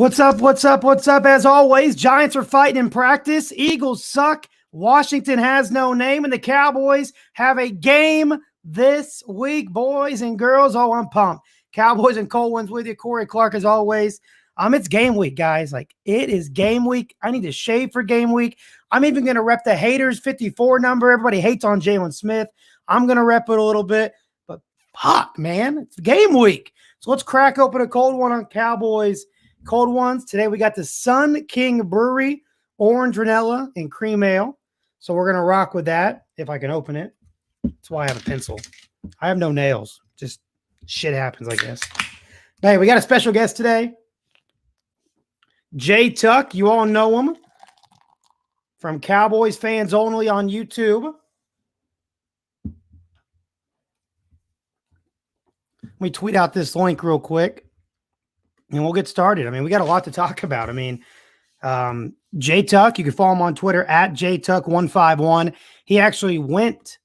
What's up? What's up? What's up? As always, Giants are fighting in practice. Eagles suck. Washington has no name, and the Cowboys have a game this week, boys and girls. Oh, I'm pumped. Cowboys and cold ones with you. Corey Clark, as always. It's game week, guys. Like, it is game week. I need to shave for game week. I'm even going to rep the haters 54 number. Everybody hates on Jalen Smith. I'm going to rep it a little bit. But fuck, man. It's game week. So let's crack open a cold one on Cowboys. Cold ones. Today we got the Sun King Brewery, orange vanilla, and cream ale. So we're going to rock with that if I can open it. That's why I have a pencil. I have no nails. Just shit happens, I guess. Hey, we got a special guest today. Jay Tuck. You all know him from Cowboys Fans Only on YouTube. Let me tweet out this link real quick, and we'll get started. I mean, we got a lot to talk about. I mean, Jay Tuck, you can follow him on Twitter at JTuck151. He actually went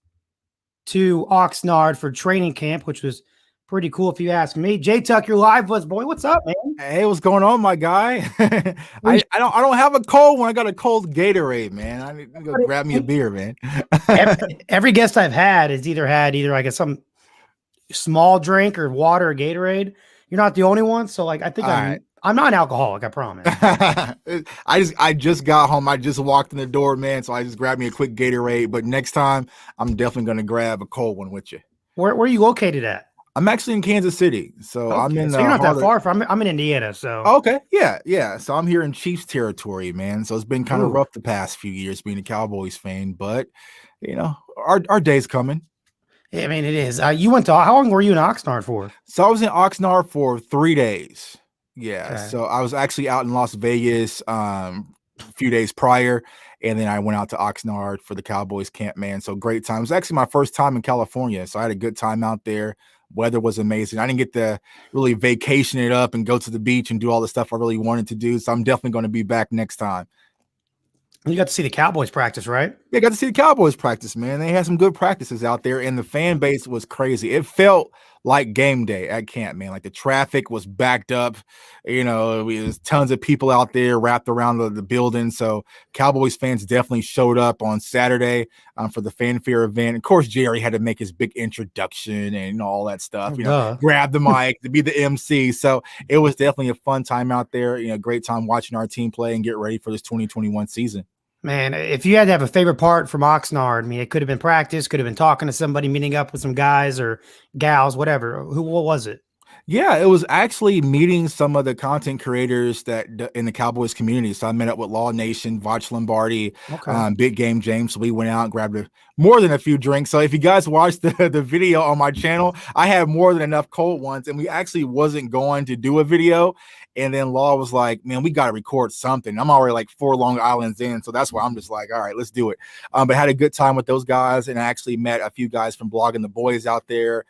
to Oxnard for training camp, which was pretty cool if you ask me. Jay Tuck, you're live with us, boy. What's up, man? Hey, what's going on, my guy? I don't have a cold one. I got a cold Gatorade, man. I need to go grab me a beer, man. every guest I've had has either like some small drink or water or Gatorade. You're not the only one, so like I think I'm not an alcoholic, I promise. I just got home. I just walked in the door, man. So I just grabbed me a quick Gatorade. But next time, I'm definitely gonna grab a cold one with you. Where are you located at? I'm actually in Kansas City, so okay. I'm in. So you're not that far from. I'm in Indiana, so. Okay, yeah. So I'm here in Chiefs territory, man. So it's been kind of rough the past few years being a Cowboys fan, but you know, our day's coming. I mean, it is. You went to. How long were you in Oxnard for? So I was in Oxnard for 3 days. Yeah. Okay. So I was actually out in Las Vegas a few days prior, and then I went out to Oxnard for the Cowboys camp, man. So great time. It was actually my first time in California, so I had a good time out there. Weather was amazing. I didn't get to really vacation it up and go to the beach and do all the stuff I really wanted to do. So I'm definitely going to be back next time. You got to see the Cowboys practice, right? Yeah, I got to see the Cowboys practice, man. They had some good practices out there, and the fan base was crazy. It felt like game day at camp, man. Like the traffic was backed up. You know, there's tons of people out there wrapped around the building. So Cowboys fans definitely showed up on Saturday for the fanfare event. Of course, Jerry had to make his big introduction and all that stuff. Grab the mic to be the MC. So it was definitely a fun time out there. You know, great time watching our team play and get ready for this 2021 season. Man, if you had to have a favorite part from Oxnard, I mean, it could have been practice, could have been talking to somebody, meeting up with some guys or gals, whatever. What was it? Yeah, it was actually meeting some of the content creators that in the Cowboys community. So I met up with Law Nation, Vach Lombardi, Big Game James. So we went out and grabbed more than a few drinks. So if you guys watched the video on my channel, I had more than enough cold ones, and we actually wasn't going to do a video. And then Law was like, man, we got to record something. I'm already like 4 Long Islands in. So that's why I'm just like, all right, let's do it. But had a good time with those guys, and I actually met a few guys from Blogging the Boys out there.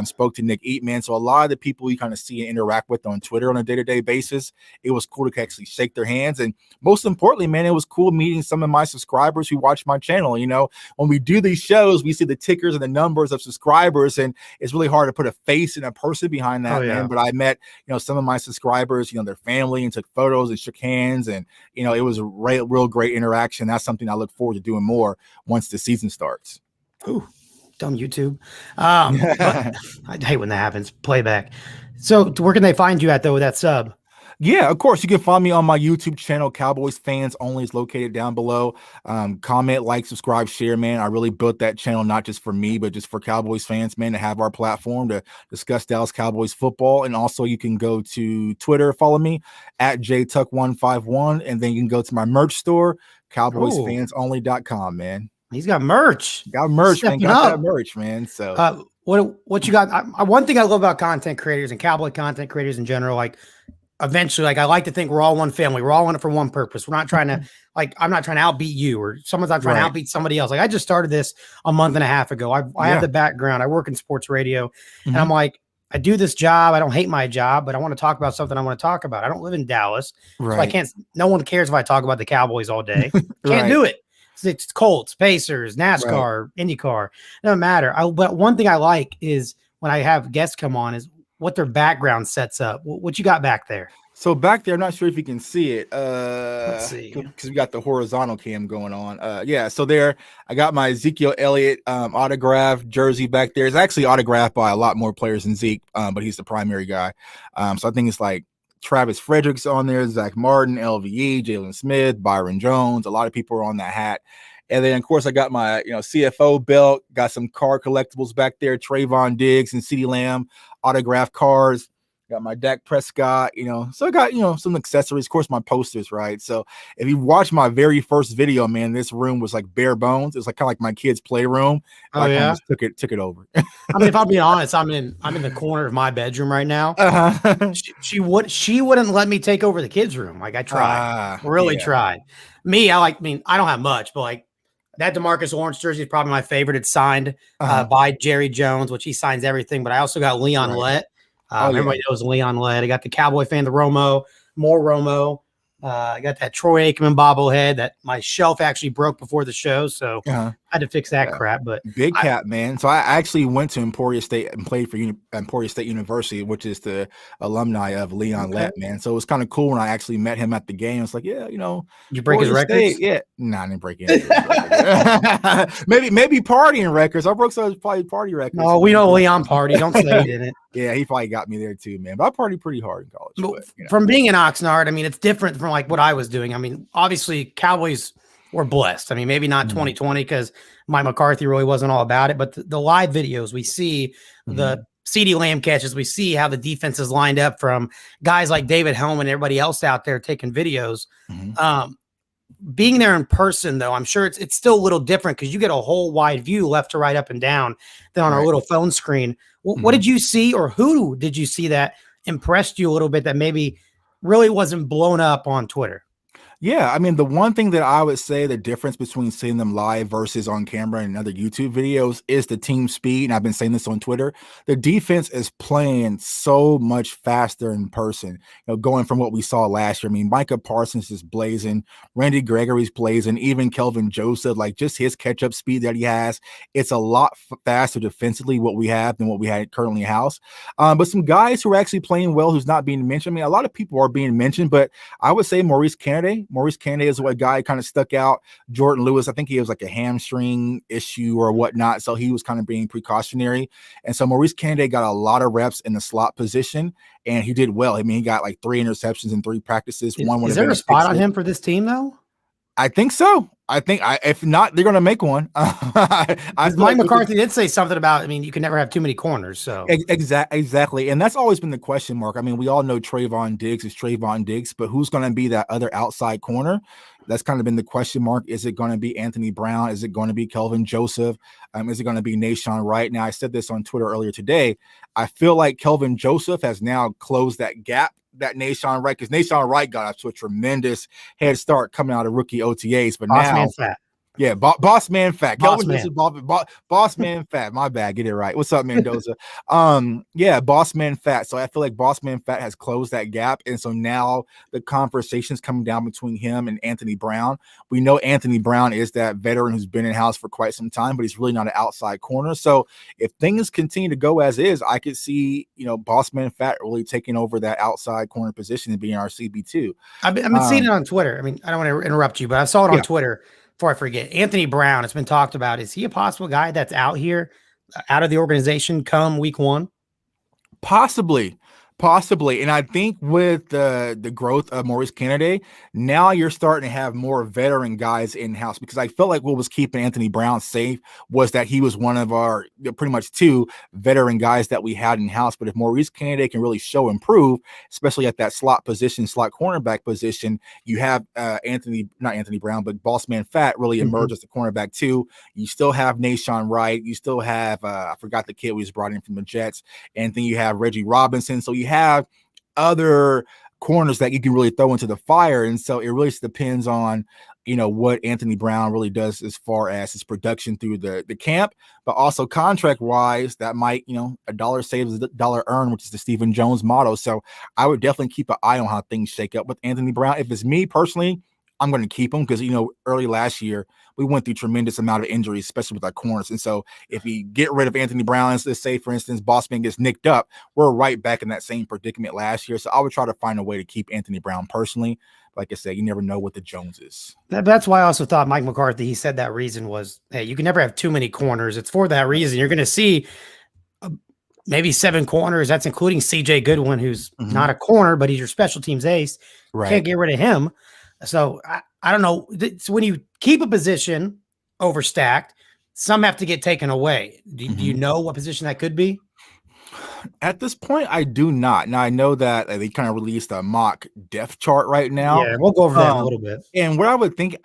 Spoke to Nick Eatman. So a lot of the people you kind of see and interact with on Twitter on a day-to-day basis, it was cool to actually shake their hands. And most importantly, man, it was cool meeting some of my subscribers who watch my channel. You know, when we do these shows, we see the tickers and the numbers of subscribers, and it's really hard to put a face and a person behind that, man. But I met, you know, some of my subscribers, you know, their family, and took photos and shook hands. And, you know, it was a real great interaction. That's something I look forward to doing more once the season starts. Ooh. Dumb YouTube. I hate when that happens. Playback. So where can they find you at, though, with that sub? Yeah, of course. You can find me on my YouTube channel. Cowboys Fans Only is located down below. Comment, like, subscribe, share, man. I really built that channel not just for me, but just for Cowboys fans, man, to have our platform to discuss Dallas Cowboys football. And also you can go to Twitter, follow me at JTuck151. And then you can go to my merch store, CowboysFansOnly.com, man. He's got merch. Got merch, man. Got that merch, man. So what you got? One thing I love about content creators and Cowboy content creators in general, like eventually, like I like to think we're all one family. We're all in it for one purpose. We're not trying to I'm not trying to outbeat you, or someone's not trying to outbeat somebody else. Like I just started this a month and a half ago. I have the background. I work in sports radio, and I'm like, I do this job. I don't hate my job, but I want to talk about something I want to talk about. I don't live in Dallas, so I can't. No one cares if I talk about the Cowboys all day. Can't do it. It's Colts, Pacers, NASCAR, IndyCar. It doesn't matter. But one thing I like is when I have guests come on is what their background sets up. What you got back there? So back there, I'm not sure if you can see it. Let's see. Because we got the horizontal cam going on. Yeah. So there, I got my Ezekiel Elliott autographed jersey back there. It's actually autographed by a lot more players than Zeke, but he's the primary guy. So I think it's like Travis Frederick's on there, Zach Martin, LVE, Jalen Smith, Byron Jones. A lot of people are on that hat. And then, of course, I got my CFO belt, got some card collectibles back there, Trayvon Diggs and CeeDee Lamb autographed cards. Got my Dak Prescott, so I got, some accessories, of course, my posters, right? So if you watch my very first video, man, this room was like bare bones. It's like kind of like my kids' playroom. Oh, yeah. Just took it over. I mean, if I'll be honest, I'm in the corner of my bedroom right now. She wouldn't let me take over the kids' room. Like I tried, tried. I don't have much, but like that DeMarcus Lawrence jersey is probably my favorite. It's signed by Jerry Jones, which he signs everything. But I also got Leon Lett. Everybody knows Leon Lett. I got the Cowboy fan, the more Romo. I got that Troy Aikman bobblehead that my shelf actually broke before the show, so I had to fix that crap. But big cat, man. So I actually went to Emporia State and played for Emporia State University, which is the alumni of Leon Lett, man. So it was kind of cool when I actually met him at the game. It's like, did you break his records? Yeah, I didn't break any. maybe partying records. I broke some probably party records. No, we know Leon party. Don't say he didn't. Yeah, he probably got me there too, man. But I partied pretty hard in college. But, from being in Oxnard, I mean, it's different from like what I was doing. I mean, obviously, Cowboys were blessed. I mean, maybe not 2020 because Mike McCarthy really wasn't all about it. But the live videos, we see the CeeDee Lamb catches. We see how the defense is lined up from guys like David Helm and everybody else out there taking videos. Being there in person, though, I'm sure it's still a little different because you get a whole wide view left to right, up and down than on our little phone screen. What did you see, or who did you see that impressed you a little bit that maybe really wasn't blown up on Twitter? Yeah, I mean, the one thing that I would say the difference between seeing them live versus on camera and other YouTube videos is the team speed. And I've been saying this on Twitter. The defense is playing so much faster in person, going from what we saw last year. I mean, Micah Parsons is blazing, Randy Gregory's blazing, even Kelvin Joseph, like just his catch-up speed that he has. It's a lot faster defensively what we have than what we had currently in-house. But some guys who are actually playing well who's not being mentioned. I mean, a lot of people are being mentioned, but I would say Maurice Kennedy is what guy kind of stuck out. Jordan Lewis, I think he was like a hamstring issue or whatnot, so he was kind of being precautionary. And so Maurice Kennedy got a lot of reps in the slot position, and he did well. I mean, he got like 3 interceptions in 3 practices. Is there a spot on him for this team, though? I think so. If not, they're going to make one. Mike McCarthy did say something about, I mean, you can never have too many corners. So exactly. And that's always been the question mark. I mean, we all know Trayvon Diggs is Trayvon Diggs, but who's going to be that other outside corner? That's kind of been the question mark. Is it going to be Anthony Brown? Is it going to be Kelvin Joseph? Is it going to be Nashawn Wright? Now, I said this on Twitter earlier today. I feel like Kelvin Joseph has now closed that gap that Nashawn Wright, because Nashawn Wright got up to a tremendous head start coming out of rookie OTAs, but boss now man fat. Yeah, boss man fat. Boss man fat. My bad. Get it right. What's up, Mendoza? Boss man fat. So I feel like boss man fat has closed that gap, and so now the conversation's coming down between him and Anthony Brown. We know Anthony Brown is that veteran who's been in house for quite some time, but he's really not an outside corner. So if things continue to go as is, I could see boss man fat really taking over that outside corner position and being our CB2. I've been seeing it on Twitter. I mean, I don't want to interrupt you, but I saw it on Twitter. Before I forget, Anthony Brown, it's been talked about. Is he a possible guy that's out here, out of the organization come week 1? Possibly. And I think with the growth of Maurice Kennedy, now you're starting to have more veteran guys in-house, because I felt like what was keeping Anthony Brown safe was that he was one of our pretty much 2 veteran guys that we had in-house. But if Maurice Kennedy can really improve, especially at that slot cornerback position, you have not Anthony Brown, but Boss Man Fat really emerge as the cornerback too. You still have Nashawn Wright. You still have, I forgot the kid we just brought in from the Jets. And then you have Reggie Robinson. So you have other corners that you can really throw into the fire. And so it really just depends on, what Anthony Brown really does as far as his production through the camp, but also contract wise, that might, a dollar saved is a dollar earned, which is the Stephen Jones motto. So I would definitely keep an eye on how things shake up with Anthony Brown. If it's me personally, I'm going to keep him because, early last year, we went through tremendous amount of injuries, especially with our corners. And so if you get rid of Anthony Brown, let's say, for instance, Bossman gets nicked up, we're right back in that same predicament last year. So I would try to find a way to keep Anthony Brown personally. Like I said, you never know what the Joneses. That's why I also thought Mike McCarthy, he said that reason was, hey, you can never have too many corners. It's for that reason. You're going to see maybe 7 corners. That's including CJ Goodwin, who's not a corner, but he's your special teams ace. Right. Can't get rid of him. So I don't know. So when you keep a position overstacked, some have to get taken away. Do you know what position that could be? At this point, I do not. Now, I know that they kind of released a mock depth chart right now. Yeah, we'll go over that in a little bit. And what I would think,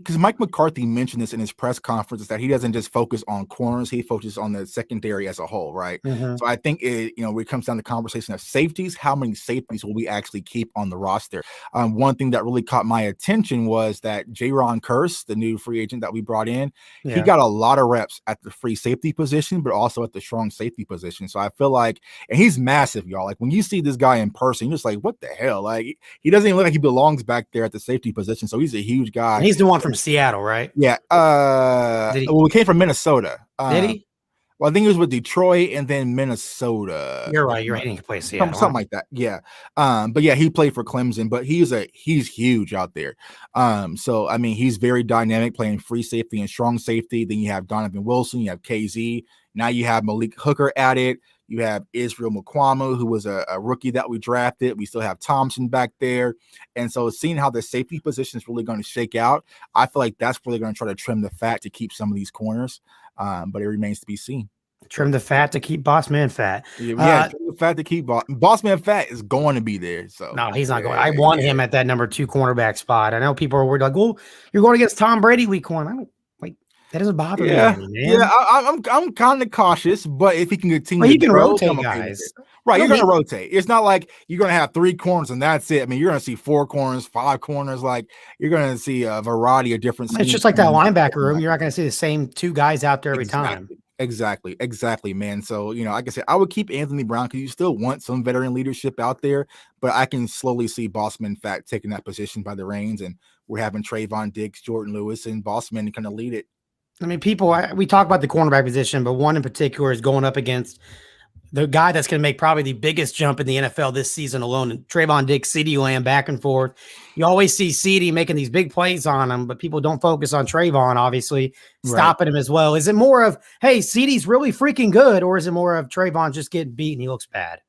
because Mike McCarthy mentioned this in his press conference, is that he doesn't just focus on corners, he focuses on the secondary as a whole, right? So I think when it comes down to the conversation of safeties, how many safeties will we actually keep on the roster? One thing that really caught my attention was that Jaron Kearse, the new free agent that we brought in, he got a lot of reps at the free safety position, but also at the strong safety position. So I feel like, and he's massive, y'all. Like when you see this guy in person, you're just like, what the hell? Like he doesn't even look like he belongs back there at the safety position. So he's a huge guy. And he's the one from Seattle, right? Yeah. Well, he came from Minnesota. Did he? Well, I think he was with Detroit and then Minnesota. You're right. You're right. He plays Seattle. Something like that. Yeah. But yeah, he played for Clemson, but he's huge out there. So I mean, he's very dynamic, playing free safety and strong safety. Then you have Donovan Wilson, you have KZ. Now you have Malik Hooker added. You have Israel Mukuamu, who was a rookie that we drafted. We still have Thompson back there. And so seeing how the safety position is really going to shake out, I feel like that's where they're going to try to trim the fat to keep some of these corners. But it remains to be seen. Trim the fat to keep Boss Man fat. Trim the fat to keep Boss Man fat is going to be there. So no, he's not going. I want him at that number 2 cornerback spot. I know people are worried, like, well, you're going against Tom Brady week 1. I don't like that. Doesn't bother me, man. Yeah, I'm kind of cautious, but if he can continue, you can rotate guys. Right, you're going to rotate. It's not like you're going to have 3 corners and that's it. I mean, you're going to see 4 corners, 5 corners. Like you're going to see a variety of different. It's just like that linebacker room. You're not going to see the same 2 guys out there every time. Exactly, man. So, like I said, I would keep Anthony Brown because you still want some veteran leadership out there, but I can slowly see Bossman, in fact, taking that position by the reins, and we're having Trayvon Diggs, Jordan Lewis, and Bossman to kind of lead it. I mean, we talk about the cornerback position, but one in particular is going up against the guy that's going to make probably the biggest jump in the NFL this season alone, and Trayvon Diggs, CeeDee Lamb, back and forth. You always see CeeDee making these big plays on him, but people don't focus on Trayvon, obviously, stopping him as well. Is it more of, hey, CeeDee's really freaking good, or is it more of Trayvon just getting beat and he looks bad?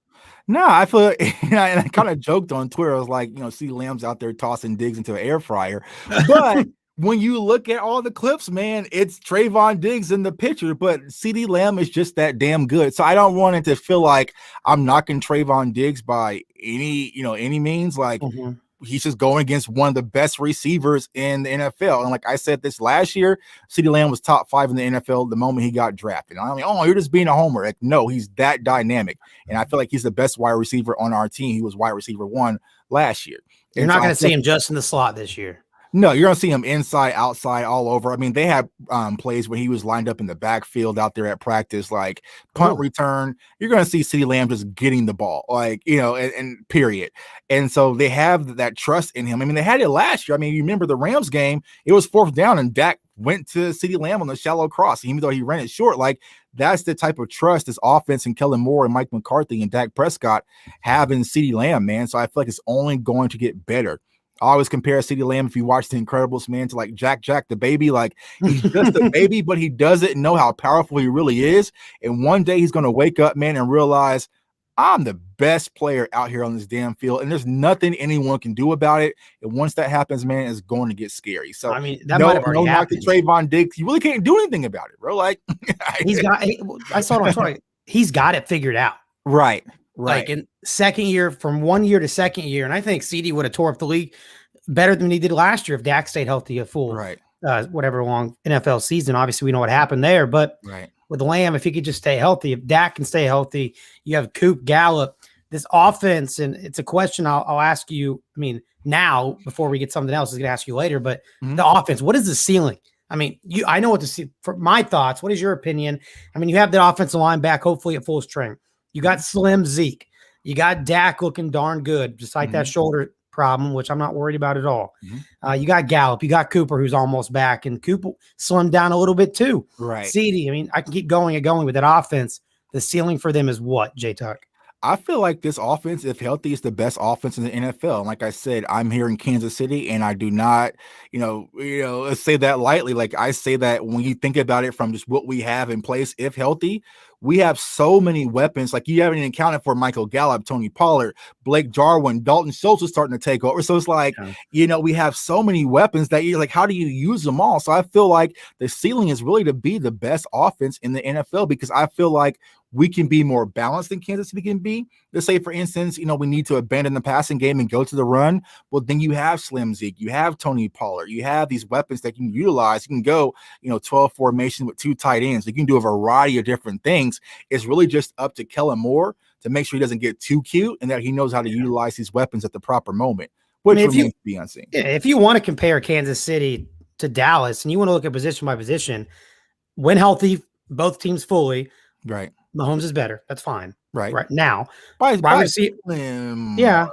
No, I feel, and I kind of joked on Twitter. I was like, CeeDee Lamb's out there tossing Diggs into an air fryer. But when you look at all the clips, man, it's Trayvon Diggs in the picture, but CeeDee Lamb is just that damn good. So I don't want it to feel like I'm knocking Trayvon Diggs by any means. Like he's just going against one of the best receivers in the NFL. And like I said, this last year, CeeDee Lamb was top 5 in the NFL the moment he got drafted. I mean, you're just being a homer. Like, no, he's that dynamic. And I feel like he's the best wide receiver on our team. He was wide receiver 1 last year. You're not going to see him just in the slot this year. No, you're going to see him inside, outside, all over. I mean, they had plays where he was lined up in the backfield out there at practice, like punt return. You're going to see CeeDee Lamb just getting the ball, like, and period. And so they have that trust in him. I mean, they had it last year. I mean, you remember the Rams game, it was 4th down and Dak went to CeeDee Lamb on the shallow cross, even though he ran it short. Like, that's the type of trust this offense and Kellen Moore and Mike McCarthy and Dak Prescott have in CeeDee Lamb, man. So I feel like it's only going to get better. I always compare CeeDee Lamb, if you watch The Incredibles, man, to like Jack the baby. Like, he's just a baby, but he doesn't know how powerful he really is. And one day he's going to wake up, man, and realize I'm the best player out here on this damn field, and there's nothing anyone can do about it. And once that happens, man, it's going to get scary. So I mean, that might have already happened. Trayvon Diggs, you really can't do anything about it, bro. Like, I saw it on Twitter. He's got it figured out. Right. Like in second year, from 1 year to second year. And I think CeeDee would have tore up the league better than he did last year if Dak stayed healthy a full, whatever long NFL season. Obviously, we know what happened there. But with Lamb, if he could just stay healthy, if Dak can stay healthy, you have Coop, Gallup, this offense. And it's a question I'll ask you. I mean, now, before we get something else, I was going to ask you later. But the offense, what is the ceiling? I mean, I know what to see. For my thoughts, what is your opinion? I mean, you have the offensive line back, hopefully at full strength. You got Slim Zeke. You got Dak looking darn good, despite that shoulder problem, which I'm not worried about at all. Mm-hmm. You got Gallup, you got Cooper, who's almost back, and Cooper slimmed down a little bit too. Right. CD, I mean, I can keep going and going with that offense. The ceiling for them is what, J-Tuck? I feel like this offense, if healthy, is the best offense in the NFL. And like I said, I'm here in Kansas City, and I do not, say that lightly. Like I say that when you think about it from just what we have in place, if healthy, we have so many weapons. Like you haven't even accounted for Michael Gallup, Tony Pollard, Blake Jarwin, Dalton Schultz is starting to take over. So it's like, we have so many weapons that you're like, how do you use them all? So I feel like the ceiling is really to be the best offense in the NFL, because I feel like we can be more balanced than Kansas City can be. Let's say, for instance, we need to abandon the passing game and go to the run. Well, then you have Slim Zeke, you have Tony Pollard, you have these weapons that you can utilize. You can go, 12 formation with 2 tight ends. You can do a variety of different things. It's really just up to Kellen Moore to make sure he doesn't get too cute and that he knows how to utilize these weapons at the proper moment, which remains to be unseen. If you want to compare Kansas City to Dallas and you want to look at position by position, when healthy, both teams fully, right? Mahomes is better. That's fine. Right now. By yeah.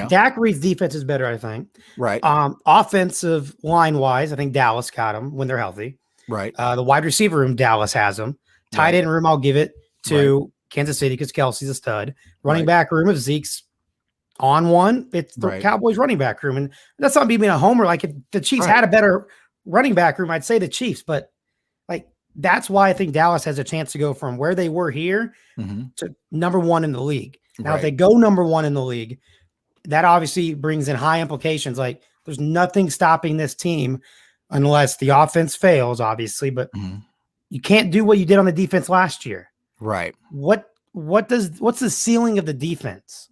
Dak Reed's defense is better, I think. Right. Offensive line wise, I think Dallas got them when they're healthy. Right. The wide receiver room, Dallas has them. Tight end room, I'll give it to Kansas City because Kelsey's a stud. Running back room, if Zeke's on one, it's the Cowboys running back room. And that's not me being a homer. Like if the Chiefs had a better running back room, I'd say the Chiefs, but that's why I think Dallas has a chance to go from where they were here to number 1 in the league. Now, if they go number 1 in the league, that obviously brings in high implications. Like there's nothing stopping this team unless the offense fails, obviously, but you can't do what you did on the defense last year. Right. What's the ceiling of the defense?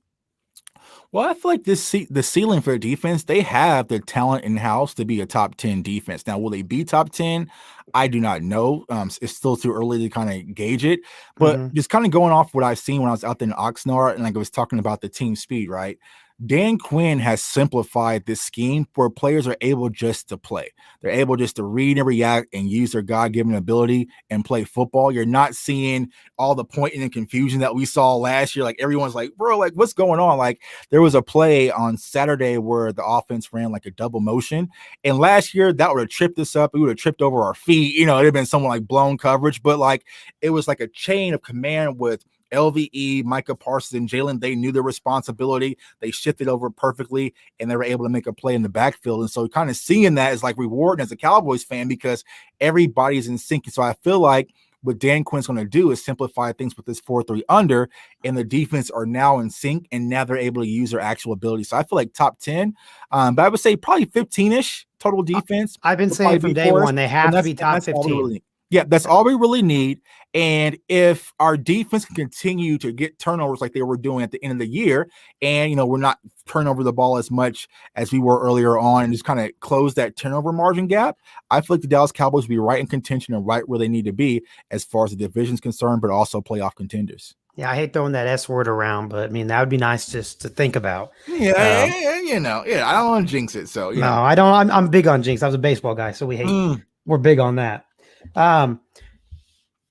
Well, I feel like the ceiling for the defense, they have the talent in-house to be a top 10 defense. Now, will they be top 10? I do not know. It's still too early to kind of gauge it. But just kind of going off what I've seen when I was out there in Oxnard and I was talking about the team speed, right? Dan Quinn has simplified this scheme where players are able just to play. They're able just to read and react and use their God-given ability and play football. You're not seeing all the pointing and confusion that we saw last year. Like everyone's like, bro, like what's going on? Like there was a play on Saturday where the offense ran like a double motion. And last year that would have tripped us up. We would have tripped over our feet. It'd have been someone like blown coverage, but like it was like a chain of command with LVE, Micah Parsons, and Jalen. They knew their responsibility. They shifted over perfectly, and they were able to make a play in the backfield. And so kind of seeing that is like rewarding as a Cowboys fan because everybody's in sync. So I feel like what Dan Quinn's going to do is simplify things with this 4-3 under, and the defense are now in sync, and now they're able to use their actual ability. So I feel like top 10, but I would say probably 15-ish total defense. I've been saying from day one, they have to be top 15. Yeah, that's all we really need. And if our defense can continue to get turnovers like they were doing at the end of the year, and, we're not turning over the ball as much as we were earlier on and just kind of close that turnover margin gap, I feel like the Dallas Cowboys will be right in contention and right where they need to be as far as the division's concerned, but also playoff contenders. Yeah, I hate throwing that S word around, but I mean, that would be nice just to think about. Yeah, I don't want to jinx it. So, no, I don't. I'm big on jinx. I was a baseball guy, so we're big on that.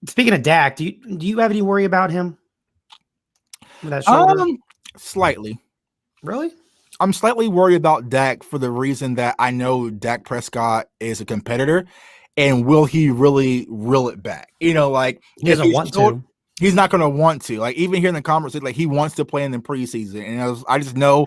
Speaking of Dak, do you have any worry about him with that shoulder? Slightly. Really? I'm slightly worried about Dak for the reason that I know Dak Prescott is a competitor, and will he really reel it back? He doesn't want to. He's not going to want to. Like even here in the conference, like he wants to play in the preseason, and I just know,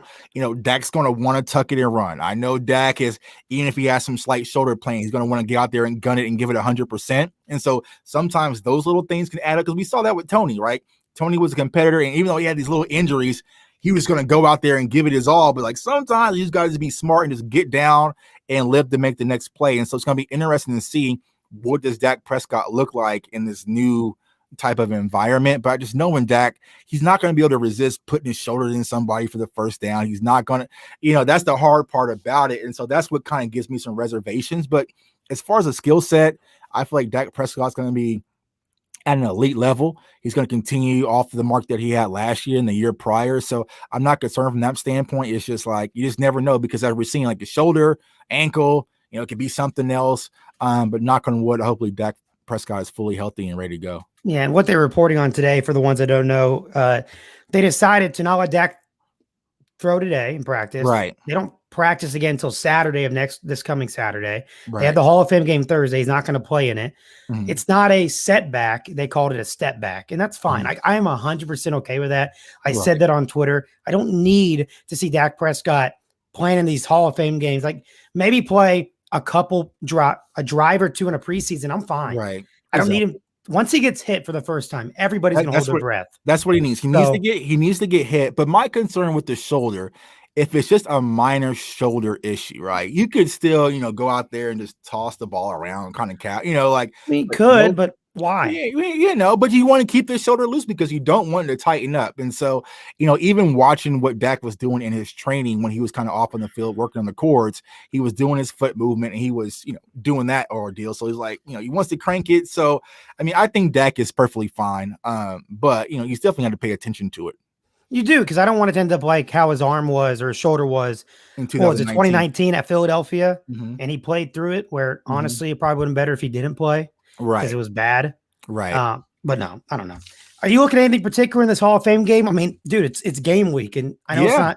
Dak's going to want to tuck it and run. I know Dak is, even if he has some slight shoulder pain, he's going to want to get out there and gun it and give it 100%. And so sometimes those little things can add up because we saw that with Tony, right? Tony was a competitor, and even though he had these little injuries, he was going to go out there and give it his all. But like sometimes you just got to be smart and just get down and live to make the next play. And so it's going to be interesting to see what does Dak Prescott look like in this new type of environment. But I just know when Dak, he's not going to be able to resist putting his shoulder in somebody for the first down. He's not going to, that's the hard part about it. And so that's what kind of gives me some reservations. But as far as a skill set, I feel like Dak Prescott's going to be at an elite level. He's going to continue off the mark that he had last year and the year prior. So I'm not concerned from that standpoint. It's just like, you just never know because as we're seeing like the shoulder, ankle, it could be something else. But knock on wood, hopefully Dak Prescott is fully healthy and ready to go. Yeah, and what they're reporting on today, for the ones that don't know, they decided to not let Dak throw today in practice. Right. They don't practice again until Saturday of this coming Saturday. Right. They had the Hall of Fame game Thursday. He's not going to play in it. Mm-hmm. It's not a setback. They called it a step back, and that's fine. Mm-hmm. I am 100% okay with that. I said that on Twitter. I don't need to see Dak Prescott playing in these Hall of Fame games. Like maybe play a drive or two in a preseason. I'm fine. Right. I don't need him. Once he gets hit for the first time, everybody's going to hold their breath. That's what he needs. He needs to get hit. But my concern with the shoulder, if it's just a minor shoulder issue, right? You could still, go out there and just toss the ball around, kind of count, like he could, but why? Yeah, but you want to keep the shoulder loose because you don't want it to tighten up. And so, even watching what Dak was doing in his training when he was kind of off on the field working on the cords, he was doing his foot movement and he was, doing that ordeal. So he's like, he wants to crank it. So, I think Dak is perfectly fine. But, you definitely have to pay attention to it. You do, because I don't want it to end up like how his arm was or his shoulder was in 2019 at Philadelphia, mm-hmm. and he played through it where honestly it probably would have been better if he didn't play. Right. Because it was bad. Right. But no, I don't know. Are you looking at anything particular in this Hall of Fame game? Dude, it's game week, and I know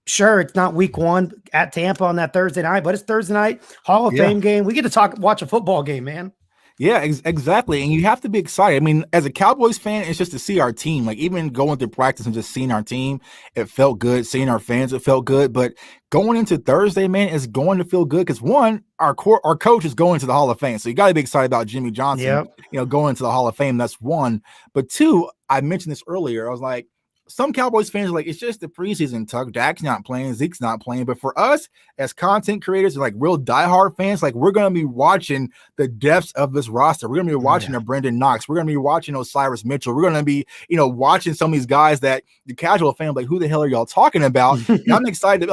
it's not week one at Tampa on that Thursday night, but it's Thursday night, Hall of Fame game. We get to watch a football game, man. Yeah, exactly. And you have to be excited. As a Cowboys fan, it's just to see our team. Like even going through practice and just seeing our team, it felt good. Seeing our fans, it felt good. But going into Thursday, man, it's going to feel good because one, our coach is going to the Hall of Fame. So you got to be excited about Jimmy Johnson, going into the Hall of Fame. That's one. But two, I mentioned this earlier. I was like, some Cowboys fans are like, it's just the preseason, Tuck. Dak's not playing, Zeke's not playing. But for us as content creators, like real diehard fans, like we're going to be watching the depths of this roster. We're going to be watching a Brendan Knox. We're going to be watching Osiris Mitchell. We're going to be, watching some of these guys that the casual fan, like, who the hell are y'all talking about? And I'm excited.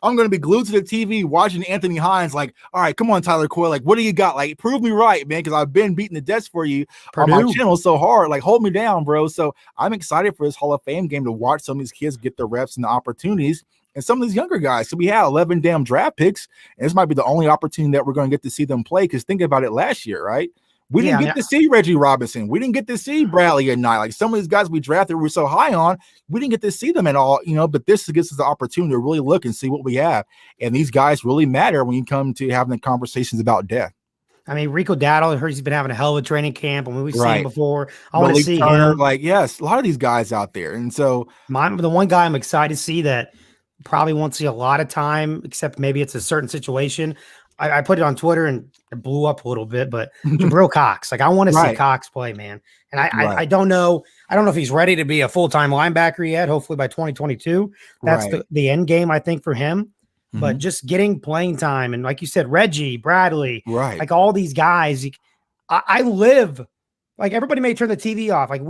I'm going to be glued to the TV watching Anthony Hines. Like, all right, come on, Tyler Coyle. Like, what do you got? Like, prove me right, man, because I've been beating the death for you on my channel so hard. Like, hold me down, bro. So I'm excited for this Hall of Fame game to watch some of these kids get the reps and the opportunities and some of these younger guys. So we had 11 damn draft picks, and this might be the only opportunity that we're going to get to see them play because think about it last year, right? We didn't get to see Reggie Robinson. We didn't get to see Bradley at night. Like some of these guys we drafted, we're so high on, we didn't get to see them at all, but this gives us the opportunity to really look and see what we have. And these guys really matter when you come to having the conversations about death. Rico Dowdle, I heard he's been having a hell of a training camp. We've seen him before. I want to see Turner, him. Like, yes, a lot of these guys out there. And so the one guy I'm excited to see that probably won't see a lot of time, except maybe it's a certain situation. I put it on Twitter and it blew up a little bit, but Jabril Cox, like I want to see Cox play, man. And I don't know. I don't know if he's ready to be a full-time linebacker yet. Hopefully by 2022, that's the end game, I think, for him. But just getting playing time. And like you said, Reggie, Bradley, like all these guys, I live like everybody may turn the TV off. Like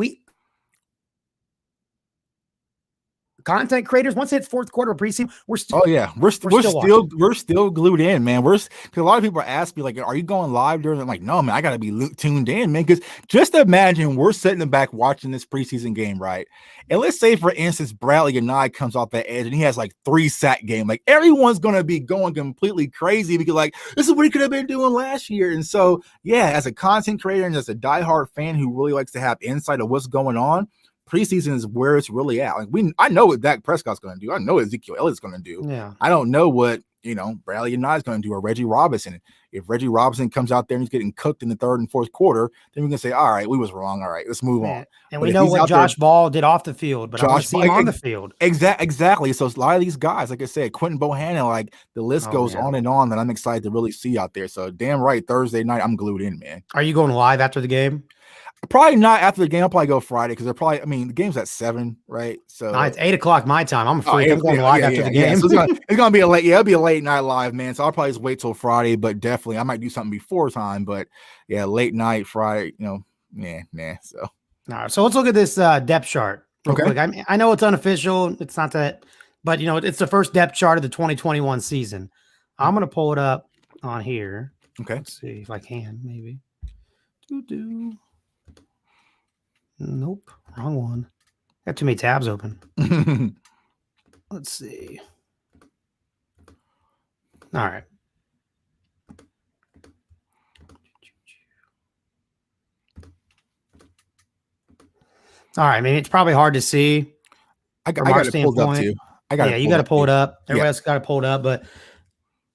content creators, once it hits fourth quarter of preseason, we're still we're still glued in, man. Because a lot of people ask me, like, are you going live during? I'm like, no, man, I gotta be tuned in, man. Because just imagine we're sitting in the back watching this preseason game, right? And let's say, for instance, Bradley and I comes off that edge and he has like 3 sack game. Like everyone's gonna be going completely crazy because like this is what he could have been doing last year. And so as a content creator and as a diehard fan who really likes to have insight of what's going on, preseason is where it's really at. Like I know what Dak Prescott's going to do. I know what Ezekiel Elliott's going to do. Yeah. I don't know what, Bradley and Nye's going to do or Reggie Robinson. If Reggie Robinson comes out there and he's getting cooked in the third and fourth quarter, then we can say, all right, we was wrong. All right, let's move on. And we know what Josh Ball did off the field, but I want to see him on the field. Exactly. So a lot of these guys, like I said, Quentin Bohannon, like the list goes on and on that I'm excited to really see out there. So damn right, Thursday night, I'm glued in, man. Are you going live after the game? Probably not after the game. I'll probably go Friday because the game's at 7, right? So it's 8:00 my time. I'm free. I'm going live after the game. So it's gonna be it'll be a late night live, man. So I'll probably just wait till Friday, but definitely I might do something before time. But late night Friday, So all right. So let's look at this depth chart real quick. I know it's unofficial. It's not that, but it's the first depth chart of the 2021 season. I'm gonna pull it up on here. Okay. Let's see if I can. Maybe. Nope, wrong one. Got too many tabs open. Let's see. All right. All right. It's probably hard to see. from our got it pulled up standpoint. too. I got Yeah, it you pulled got to up pull too. it up. Yeah. Everybody else got to pull it up. But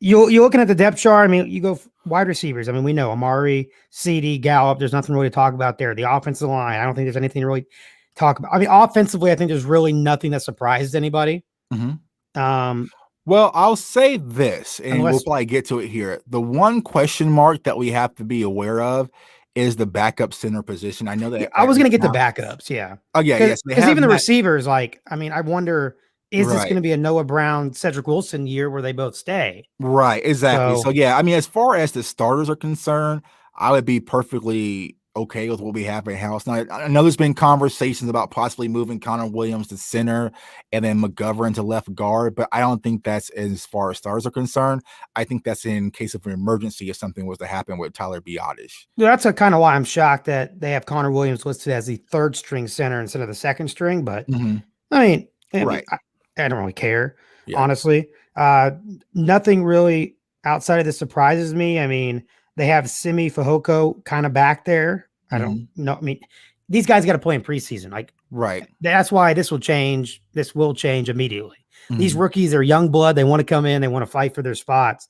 you're looking at the depth chart. I mean, you go wide receivers. I mean, we know Amari, CD, Gallup. There's nothing really to talk about there. The offensive line. I don't think there's anything to really talk about. I mean, offensively, I think there's really nothing that surprises anybody. Well, I'll say this, and we'll Unless probably get to it here. The one question mark that we have to be aware of is the backup center position. I know that I was going to get the now, backups. Yeah. oh yeah, yes, they Because have even the Matt, receivers, like, I mean, I wonder, is this going right. to be a Noah Brown, Cedric Wilson year where they both stay? Right, exactly. So, So yeah, I mean, as far as the starters are concerned, I would be perfectly okay with what we have in house. Now, I know there's been conversations about possibly moving Connor Williams to center and then McGovern to left guard, but I don't think that's as far as stars are concerned. I think that's in case of an emergency if something was to happen with Tyler Biotish. that's kind of why I'm shocked that they have Connor Williams listed as the third string center instead of the second string. But I mean, Right. I don't really care, Yeah. honestly. Nothing really outside of this surprises me. I mean, they have Simi Fehoko kind of back there. I don't know. I mean, these guys got to play in preseason. Like, Right. that's why this will change. This will change immediately. These rookies are young blood. They want to come in. They want to fight for their spots.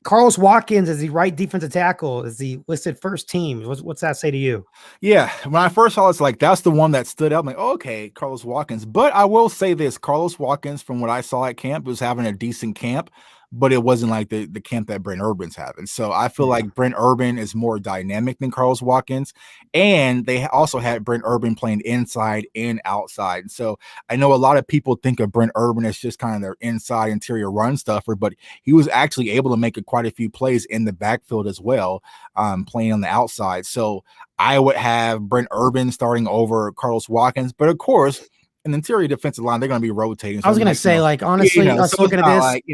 Carlos Watkins is the right defensive tackle, is the listed first team. What's that say to you? Yeah, when I first saw it, it's like that's the one that stood out. I'm like, oh, okay, Carlos Watkins. But I will say this: Carlos Watkins, from what I saw at camp, was having a decent camp, but it wasn't like the camp that Brent Urban's having. So I feel like Brent Urban is more dynamic than Carlos Watkins, and they also had Brent Urban playing inside and outside. So I know a lot of people think of Brent Urban as just kind of their inside interior run stuffer, but he was actually able to make quite a few plays in the backfield as well, playing on the outside. So I would have Brent Urban starting over Carlos Watkins, but of course, an interior defensive line, they're going to be rotating. So I was going to say, like, honestly, us so looking at this, like,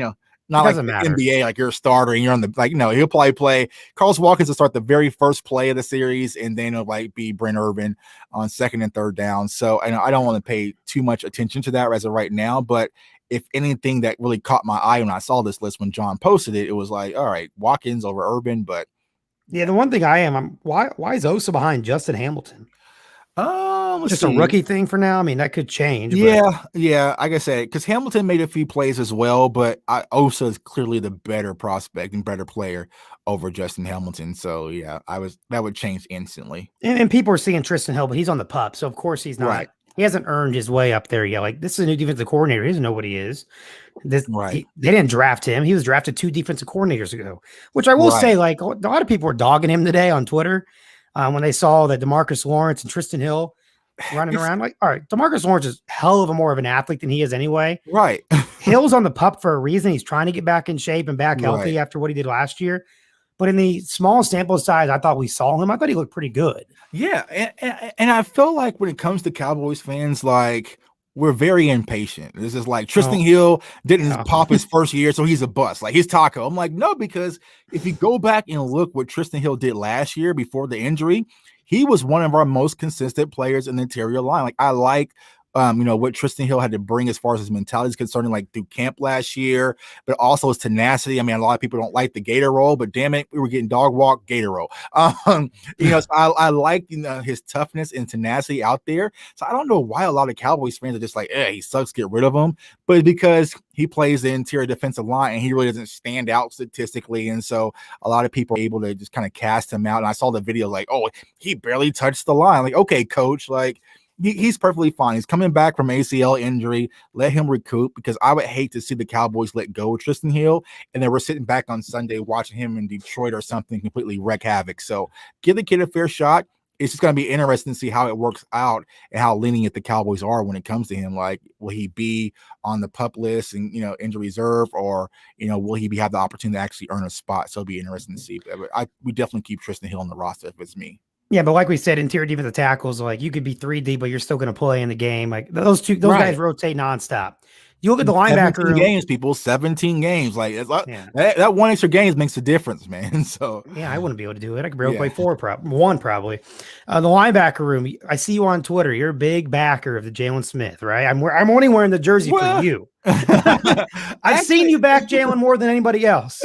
not like the NBA, like you're a starter and you're on the, like, no, he'll probably play Carlos Watkins to start the very first play of the series, and then it'll like be Brent Urban on second and third down. So I don't want to pay too much attention to that as of right now, but if anything that really caught my eye when I saw this list when John posted it, it was like, all right, Watkins over Urban. But yeah, the one thing I'm why is Osa behind Justin Hamilton? Just a rookie thing for now. I mean, that could change. Yeah. Like I said, because Hamilton made a few plays as well, but Osa is clearly the better prospect and better player over Justin Hamilton. So yeah, that would change instantly. And people are seeing Tristan Hill, but he's on the pup, so of course he's not. Right. He hasn't earned his way up there yet. Like, this is a new defensive coordinator. He doesn't know what he is. They didn't draft him. He was drafted 2 defensive coordinators ago, which I will say, like, a lot of people were dogging him today on Twitter when they saw that DeMarcus Lawrence and Tristan Hill running around. Like, all right, DeMarcus Lawrence is hell of a more of an athlete than he is anyway. Right. Hill's on the pup for a reason. He's trying to get back in shape and back healthy after what he did last year. But in the small sample size, I thought we saw him. I thought he looked pretty good. Yeah, and I feel like when it comes to Cowboys fans, like, we're very impatient. This is like Tristan Hill didn't pop his first year, so he's a bust. Like, he's Taco. I'm like, no, because if you go back and look what Tristan Hill did last year before the injury, he was one of our most consistent players in the interior line. Like, I like what Tristan Hill had to bring as far as his mentality is concerned, like through camp last year, but also his tenacity. I mean, a lot of people don't like the Gator roll, but damn it, we were getting dog walk, Gator roll. So I like his toughness and tenacity out there. So I don't know why a lot of Cowboys fans are just like, he sucks, get rid of him. But it's because he plays the interior defensive line and he really doesn't stand out statistically. And so a lot of people are able to just kind of cast him out. And I saw the video like, oh, he barely touched the line. Like, okay, coach, like, he's perfectly fine. He's coming back from ACL injury. Let him recoup, because I would hate to see the Cowboys let go of Tristan Hill and then we're sitting back on Sunday watching him in Detroit or something completely wreak havoc. So give the kid a fair shot. It's just going to be interesting to see how it works out and how lenient the Cowboys are when it comes to him. Like, will he be on the PUP list and, injury reserve, or, will he have the opportunity to actually earn a spot? So it'll be interesting to see. But we definitely keep Tristan Hill on the roster if it's me. Yeah, but like we said, interior defensive tackles, like, you could be 3D, but you're still going to play in the game. Like, those guys rotate nonstop. You look at the linebacker room. 17 games. Like, that one extra game makes a difference, man. So yeah, I wouldn't be able to do it. I could barely play one probably. The linebacker room. I see you on Twitter. You're a big backer of the Jalen Smith, right? I'm only wearing the jersey for you. I've seen you back Jalen more than anybody else.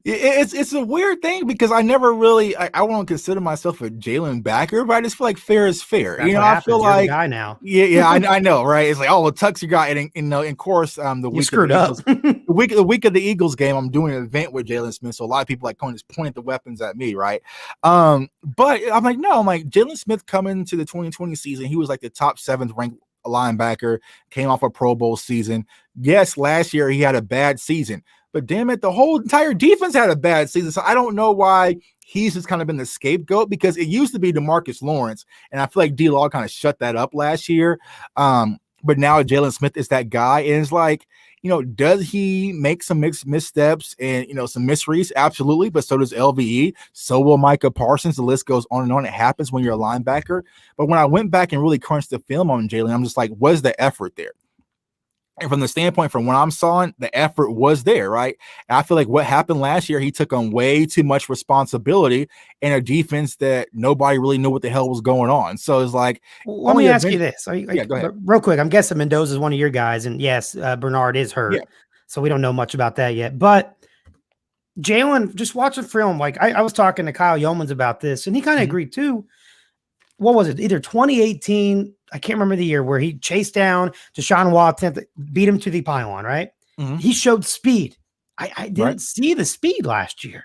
It's a weird thing because I never really I won't consider myself a Jalen backer, but I just feel like fair is fair. That's You know, what I feel happens. You're the like guy now. yeah, I know, right? It's like, oh, well, Tuck's your guy, and in course, the You week of the screwed up. Eagles, the week of the Eagles game, I'm doing an event with Jalen Smith, so a lot of people like going to point the weapons at me, right? But I'm like, no, I'm like Jalen Smith coming to the 2020 season, he was like the top 7th ranked linebacker, came off a Pro Bowl season. Yes, last year he had a bad season, but damn it, the whole entire defense had a bad season. So I don't know why he's just kind of been the scapegoat, because it used to be DeMarcus Lawrence, and I feel like D-Law kind of shut that up last year. But now Jalen Smith is that guy, and it's like, does he make some missteps and some misreads? Absolutely, but so does LVE. So will Micah Parsons. The list goes on and on. It happens when you're a linebacker. But when I went back and really crunched the film on Jalen, I'm just like, what's the effort there? And from the standpoint from when I'm sawing, the effort was there, right? And I feel like what happened last year, he took on way too much responsibility in a defense that nobody really knew what the hell was going on. So it's like, let me ask you this. Yeah, go ahead. Real quick. I'm guessing Mendoza is one of your guys, and yes, Bernard is hurt. Yeah. So we don't know much about that yet. But Jalen, just watching film, like I was talking to Kyle Yeomans about this, and he kind of agreed too. What was it? Either 2018, I can't remember the year, where he chased down Deshaun Watson, beat him to the pylon, right? He showed speed. I didn't see the speed last year.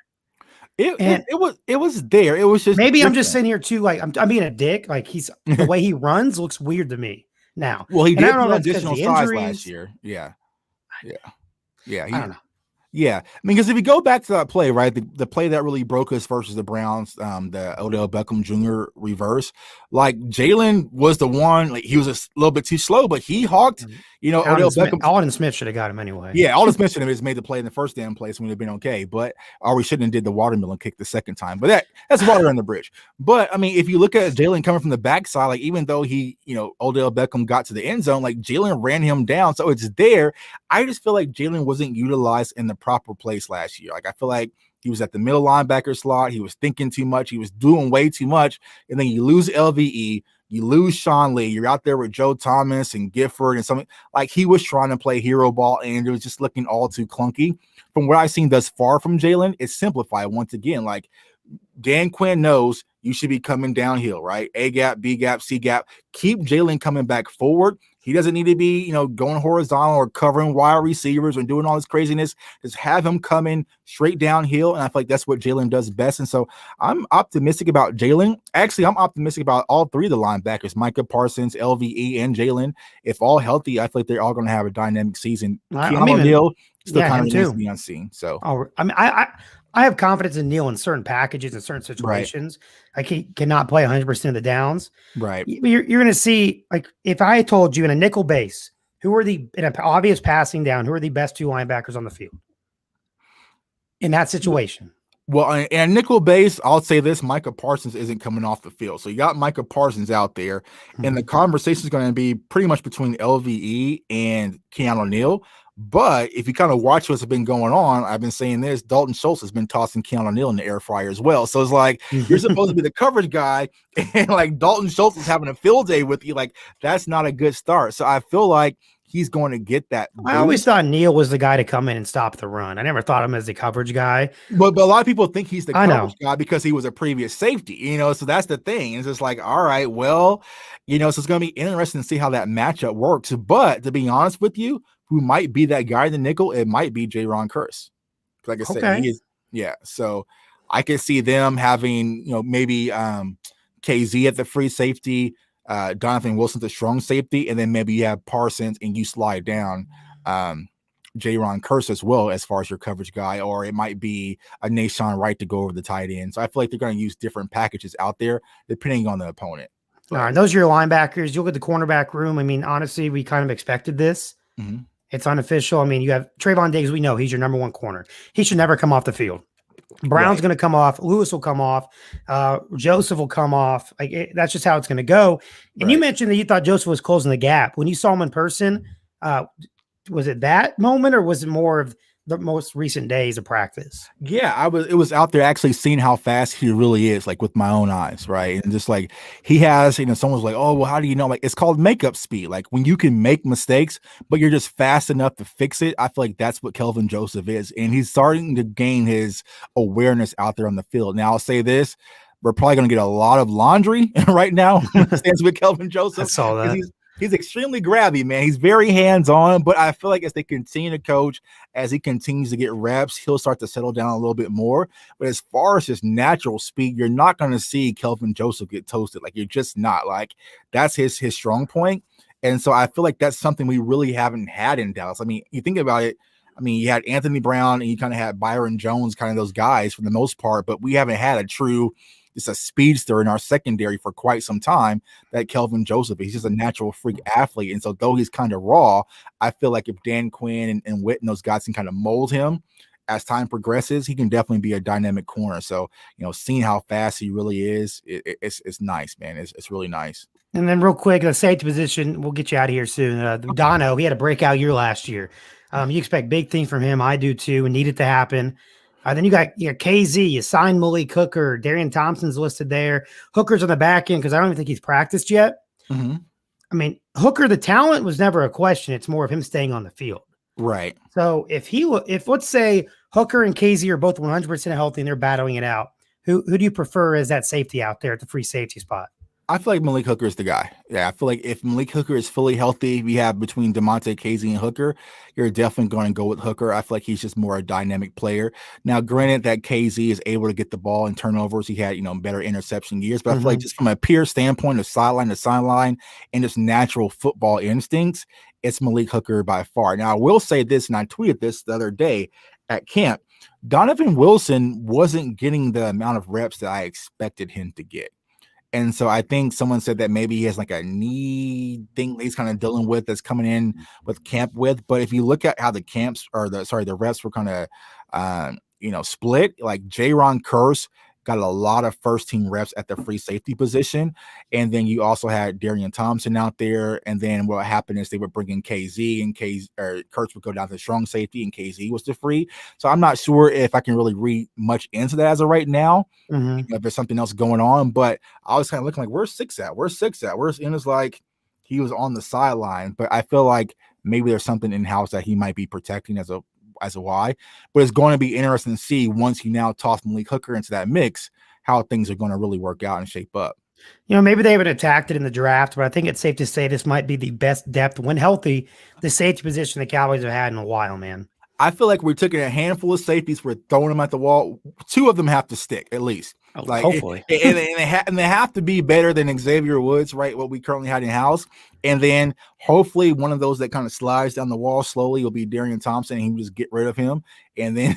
It was there. It was just maybe different. I'm just sitting here too, like I'm being a dick. Like the way he runs looks weird to me now. Well, he did have additional size last year. Yeah. I don't know. Yeah, I mean, because if you go back to that play, right, the play that really broke us versus the Browns, the Odell Beckham Jr. reverse, like Jalen was the one, like he was a little bit too slow, but he hawked, Odell Beckham. Alden Smith should have got him anyway. Yeah, Alden Smith should have just made the play in the first damn place, when we'd have been okay, or we shouldn't have did the watermelon kick the second time, but that's water on the bridge. But I mean, if you look at Jalen coming from the backside, like even though he, Odell Beckham got to the end zone, like Jalen ran him down, so it's there. I just feel like Jalen wasn't utilized in the proper place last year. Like I feel like he was at the middle linebacker slot. He was thinking too much. He was doing way too much. And then you lose LVE, you lose Sean Lee. You're out there with Joe Thomas and Gifford and something. Like he was trying to play hero ball, and it was just looking all too clunky. From what I've seen thus far from Jalen, it's simplified once again. Like Dan Quinn knows you should be coming downhill, right? A gap, B gap, C gap. Keep Jalen coming back forward. He doesn't need to be, going horizontal or covering wide receivers or doing all this craziness. Just have him coming straight downhill. And I feel like that's what Jalen does best. And so I'm optimistic about Jalen. Actually, I'm optimistic about all three of the linebackers, Micah Parsons, LVE, and Jalen. If all healthy, I feel like they're all going to have a dynamic season. Keanu Neal still kind of remains to be unseen. So, I mean, I have confidence in Neal in certain packages and certain situations. Right. He cannot play 100% of the downs. Right. You're going to see, like, if I told you in a nickel base, in an obvious passing down, who are the best 2 linebackers on the field in that situation? Well, and nickel base, I'll say this: Micah Parsons isn't coming off the field, so you got Micah Parsons out there, and the conversation is going to be pretty much between LVE and Keanu Neal. But if you kind of watch what's been going on, I've been saying this: Dalton Schultz has been tossing Keanu Neal in the air fryer as well. So it's like you're supposed to be the coverage guy, and like Dalton Schultz is having a field day with you. Like that's not a good start. So I feel like he's going to get that boost. I always thought Neal was the guy to come in and stop the run. I never thought of him as the coverage guy. But a lot of people think he's the coverage guy because he was a previous safety, so that's the thing. It's just like, all right, well, so it's going to be interesting to see how that matchup works. But to be honest with you, who might be that guy in the nickel, it might be Jaron Curse. Like I said, he is, so I could see them having, maybe KZ at the free safety, Jonathan Wilson's a strong safety, and then maybe you have Parsons and you slide down Jaron Curse as well as far as your coverage guy, or it might be a Nashawn Wright to go over the tight end. So I feel like they're going to use different packages out there depending on the opponent. All right, those are your linebackers. You look at the cornerback room. I mean, honestly, we kind of expected this. Mm-hmm. It's unofficial. I mean, you have Trayvon Diggs. We know he's your number 1 corner. He should never come off the field. Brown's going to come off. Lewis will come off. Joseph will come off. That's just how it's going to go. And you mentioned that you thought Joseph was closing the gap. When you saw him in person, was it that moment, or was it more of the most recent days of practice. Yeah, it was out there actually seeing how fast he really is, like with my own eyes, right? And just like he has, someone's like, oh, well, how do you know? Like it's called makeup speed. Like when you can make mistakes, but you're just fast enough to fix it. I feel like that's what Kelvin Joseph is. And he's starting to gain his awareness out there on the field. Now I'll say this. We're probably going to get a lot of laundry right now when it stands with Kelvin Joseph. I saw that. He's extremely grabby, man. He's very hands-on, but I feel like as they continue to coach, as he continues to get reps, he'll start to settle down a little bit more. But as far as his natural speed, you're not going to see Kelvin Joseph get toasted. Like, you're just not. Like, that's his strong point. And so I feel like that's something we really haven't had in Dallas. I mean, you think about it. I mean, you had Anthony Brown and you kind of had Byron Jones, kind of those guys for the most part, but we haven't had a true – it's a speedster in our secondary for quite some time, that Kelvin Joseph. He's just a natural freak athlete. And so though he's kind of raw, I feel like if Dan Quinn and Witt and those guys can kind of mold him as time progresses, he can definitely be a dynamic corner. So, seeing how fast he really is, it's nice, man. It's really nice. And then real quick, the safety position, we'll get you out of here soon. Dono, he had a breakout year last year. You expect big things from him. I do too, and need it to happen. Then you got KZ, you signed Malik Hooker. Darian Thompson's listed there. Hooker's on the back end because I don't even think he's practiced yet. Mm-hmm. I mean, Hooker, the talent was never a question. It's more of him staying on the field. Right. So if let's say Hooker and KZ are both 100% healthy and they're battling it out, who do you prefer as that safety out there at the free safety spot? I feel like Malik Hooker is the guy. Yeah, I feel like if Malik Hooker is fully healthy, we have between DeMonte, KZ, and Hooker, you're definitely going to go with Hooker. I feel like he's just more a dynamic player. Now, granted that KZ is able to get the ball and turnovers. He had, better interception years. But I feel like just from a pure standpoint of sideline to sideline and just natural football instincts, it's Malik Hooker by far. Now, I will say this, and I tweeted this the other day at camp. Donovan Wilson wasn't getting the amount of reps that I expected him to get. And so I think someone said that maybe he has like a knee thing he's kind of dealing with that's coming in with camp with. But if you look at how the reps were kind of, split, like Jaron Kearse got a lot of first team reps at the free safety position. And then you also had Darian Thompson out there. And then what happened is they would bring in KZ and Kearse would go down to strong safety and KZ was the free. So I'm not sure if I can really read much into that as of right now. If there's something else going on, but I was kind of looking like, where's Six at? And it's like he was on the sideline, but I feel like maybe there's something in house that he might be protecting as a why. But it's going to be interesting to see once you now toss Malik Hooker into that mix, how things are going to really work out and shape up. Maybe they haven't attacked it in the draft, but I think it's safe to say this might be the best depth when healthy, the safety position the Cowboys have had in a while, man. I feel like we're taking a handful of safeties, we're throwing them at the wall. Two of them have to stick at least. Like hopefully, and they have to be better than Xavier Woods, right? What we currently had in house, and then hopefully one of those that kind of slides down the wall slowly will be Darian Thompson, and he can just get rid of him, and then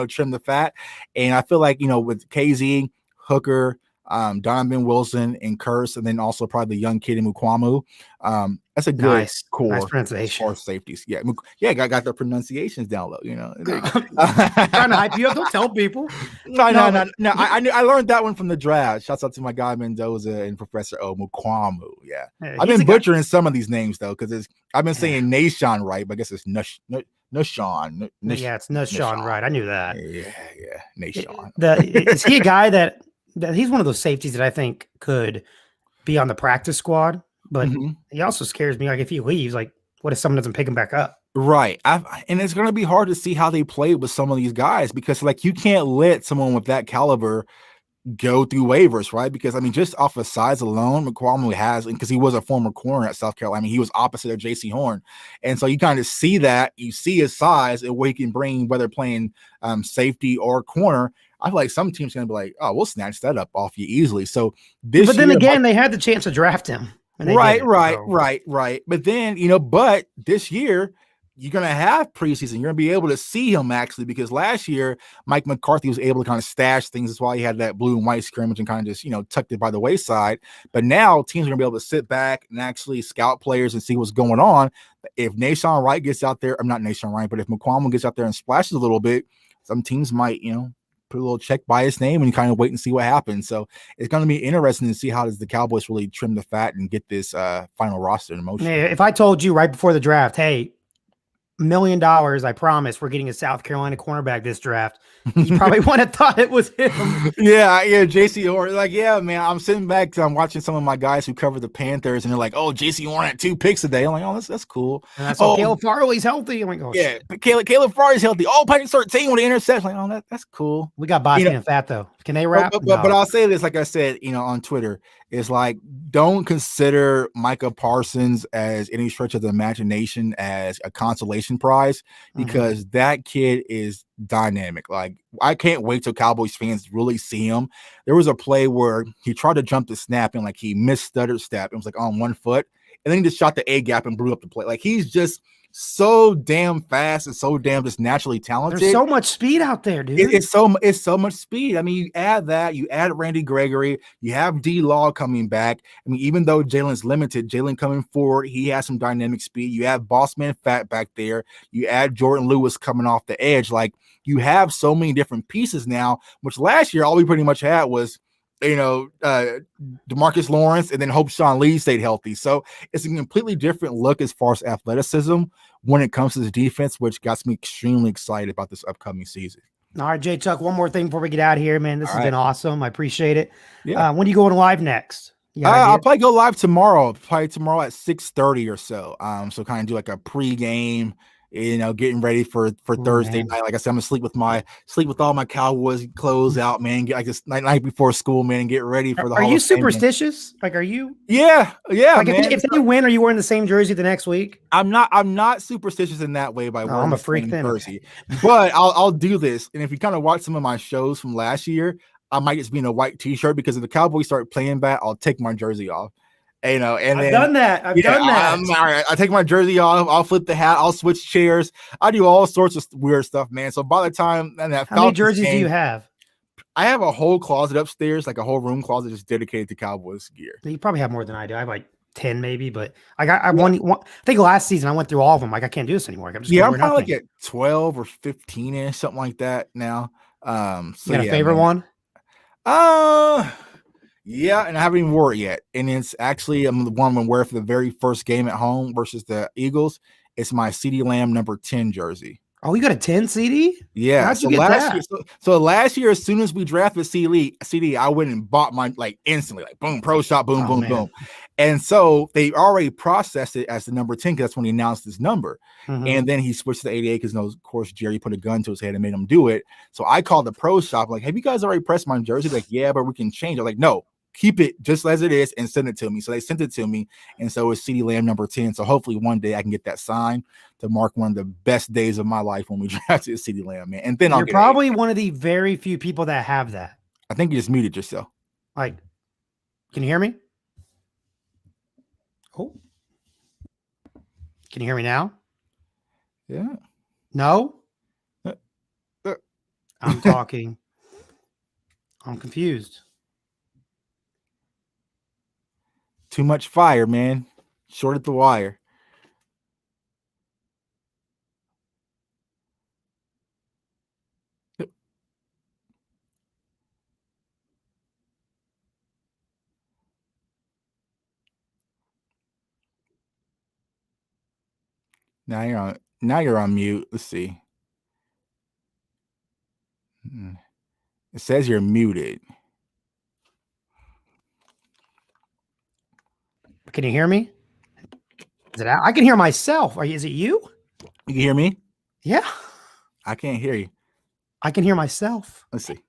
trim the fat. And I feel like with KZ, Hooker, Donovan Wilson, and Kearse, and then also probably the young kid in Mukwamu. That's a good core. Nice pronunciation. Core safeties. Yeah, got the pronunciations down low. Trying to hype you up. Don't tell people. No. I learned that one from the draft. Shouts out to my guy Mendoza and Professor Mukwamu. Yeah, I've been butchering some of these names though, because I've been saying Nashon right, but I guess it's Nashon. Yeah, it's Nashon right. I knew that. Yeah, Nashon. Is he a guy that he's one of those safeties that I think could be on the practice squad? But he also scares me. Like if he leaves, like what if someone doesn't pick him back up? Right. And it's going to be hard to see how they play with some of these guys because like you can't let someone with that caliber go through waivers, right? Because just off of size alone, McCormick has, and because he was a former corner at South Carolina, he was opposite of J.C. Horn, and so you kind of see that. You see his size and what he can bring, whether playing safety or corner. I feel like some teams are going to be like, oh, we'll snatch that up off you easily. So but then again, they had the chance to draft him. Right. But then, but this year, you're going to have preseason. You're going to be able to see him actually, because last year, Mike McCarthy was able to kind of stash things. That's why he had that blue and white scrimmage and kind of just, tucked it by the wayside. But now teams are going to be able to sit back and actually scout players and see what's going on. If Nashon Wright gets out there, I'm not Nashon Wright, but if McQuamon gets out there and splashes a little bit, some teams might, put a little check by his name and kind of wait and see what happens. So it's going to be interesting to see how does the Cowboys really trim the fat and get this final roster in motion. If I told you right before the draft, hey, $1 million, I promise, we're getting a South Carolina cornerback this draft. You probably wouldn't have thought it was him. Yeah, JC Horn. Like, yeah, man, I'm sitting back because I'm watching some of my guys who cover the Panthers, and they're like, "Oh, JC Horn had 2 picks a day." I'm like, "Oh, that's cool." And I saw Caleb Farley's healthy. I'm like, "Oh, yeah, shit." but Caleb Farley's healthy. Oh, Patrick 13 with an interception. Like, oh, that's cool. We got Boston and Fat though. Can they rap? But I'll say this, like I said, on Twitter, is like, don't consider Micah Parsons as any stretch of the imagination as a consolation prize, because that kid is dynamic. Like, I can't wait till Cowboys fans really see him. There was a play where he tried to jump the snap and like he missed stutter step. It was like on one foot, and then he just shot the A gap and blew up the play. Like, he's just so damn fast and so damn just naturally talented. There's so much speed out there, dude. It's so much speed. I mean, you add Randy Gregory, you have D-Law coming back. I mean, even though Jalen's limited, Jalen coming forward, he has some dynamic speed. You have Bossman Fat back there. You add Jordan Lewis coming off the edge. Like, you have so many different pieces now, which last year all we pretty much had was DeMarcus Lawrence, and then hope Sean Lee stayed healthy. So it's a completely different look as far as athleticism when it comes to the defense, which got me extremely excited about this upcoming season. All right, Jay Tuck, one more thing before we get out of here, man. This has been awesome. I appreciate it. Yeah. When are you going live next? I'll probably go live tomorrow, at 6:30 or so. So kind of do like a pregame, getting ready for Thursday night. Like I said, I'm gonna sleep with all my Cowboys clothes out, man. Get like this night before school, man, and get ready for the. Are you superstitious? Like, are you? Yeah. Like, man. if they win, are you wearing the same jersey the next week? I'm not superstitious in that way by wearing I'm a freak then. jersey. But I'll do this, and if you kind of watch some of my shows from last year, I might just be in a white T-shirt, because if the Cowboys start playing bad, I'll take my jersey off. And I've done that. I've done that. All right. I take my jersey off. I'll flip the hat. I'll switch chairs. I do all sorts of weird stuff, man. So by the time how many jerseys do you have? I have a whole closet upstairs, like a whole room closet just dedicated to Cowboys gear. You probably have more than I do. I have like 10 maybe, but I think last season I went through all of them. Like, I can't do this anymore. I'm probably like at 12 or 15 something like that now. So you got a favorite one? Yeah, and I haven't even wore it yet. And it's actually, I'm the one I'm gonna wear for the very first game at home versus the Eagles. It's my CeeDee Lamb number 10 jersey. Oh, you got a 10 CD? Yeah. How'd you get that? So last year, as soon as we drafted CD, I went and bought mine like instantly, like boom, pro shop, boom, boom. And so they already processed it as the number 10, because that's when he announced his number. And then he switched to 88 because, of course, Jerry put a gun to his head and made him do it. So I called the pro shop, like, have you guys already pressed my jersey? Like, yeah, but we can change it. Like, no, keep it just as it is and send it to me. So they sent it to me. And so it's CeeDee Lamb number 10. So hopefully one day I can get that signed to mark one of the best days of my life when we drafted CeeDee Lamb, man. And then you're probably one of the very few people that have that. I think you just muted yourself. Like, can you hear me? Oh, can you hear me now? Yeah. No? I'm talking. I'm confused. Too much fire, man. Shorted the wire. Now you're on mute. Let's see. It says you're muted. Can you hear me? Is it out? I can hear myself. Is it you? You can hear me? Yeah. I can't hear you. I can hear myself. Let's see.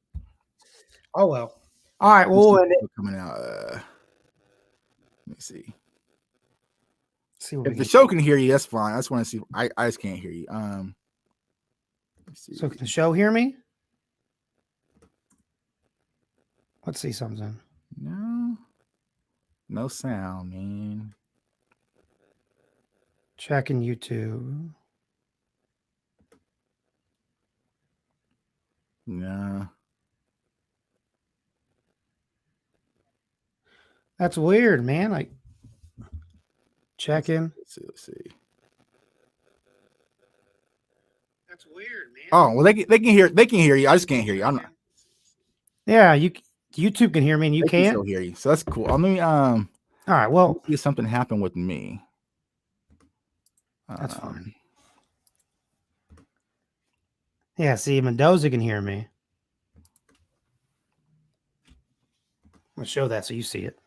Oh, well. All right. Well, coming out. Let me see. If the show can hear you, that's fine. I just want to see. I just can't hear you. Let's see. So can the show hear me? Let's see something. No sound, man. Checking YouTube. No. That's weird, man. Like, checking. Let's see. That's weird, man. Oh, well, they can hear you. I just can't hear you. I'm not. Yeah, YouTube can hear me and you can't. Still hear you. So that's cool. Let me all right, well, see if something happened with me. That's fine. Yeah, see, Mendoza can hear me. I'm going to show that so you see it.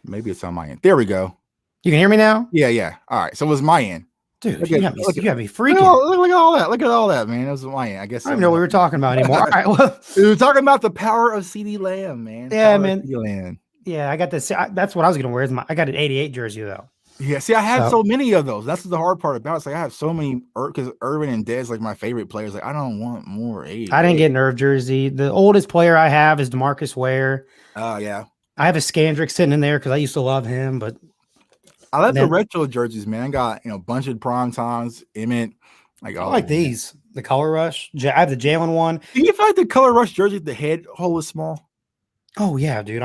Maybe it's on my end. There we go. You can hear me now? Yeah. All right. So it was my end. Dude, you got me freaking. Look at all that. Look at all that, man. It was my end. I guess I don't even know what we were talking about anymore. All right. Well, we were talking about the power of CD Lamb, man. Yeah, power man. CD Lamb. Yeah, I got this. That's what I was going to wear. I got an 88 jersey, though. Yeah, see, I had so many of those. That's the hard part about it. It's like I have so many because Irvin and Dez like my favorite players. Like I don't want more 88. I didn't get an Irv jersey. The oldest player I have is DeMarcus Ware. Oh, yeah. I have a Skandrick sitting in there because I used to love him, but I like the retro jerseys, man. I got bunch of prime times, Emmett. I like these. The Color Rush. I have the Jalen one. Do you find the Color Rush jersey the head hole is small? Oh yeah, dude.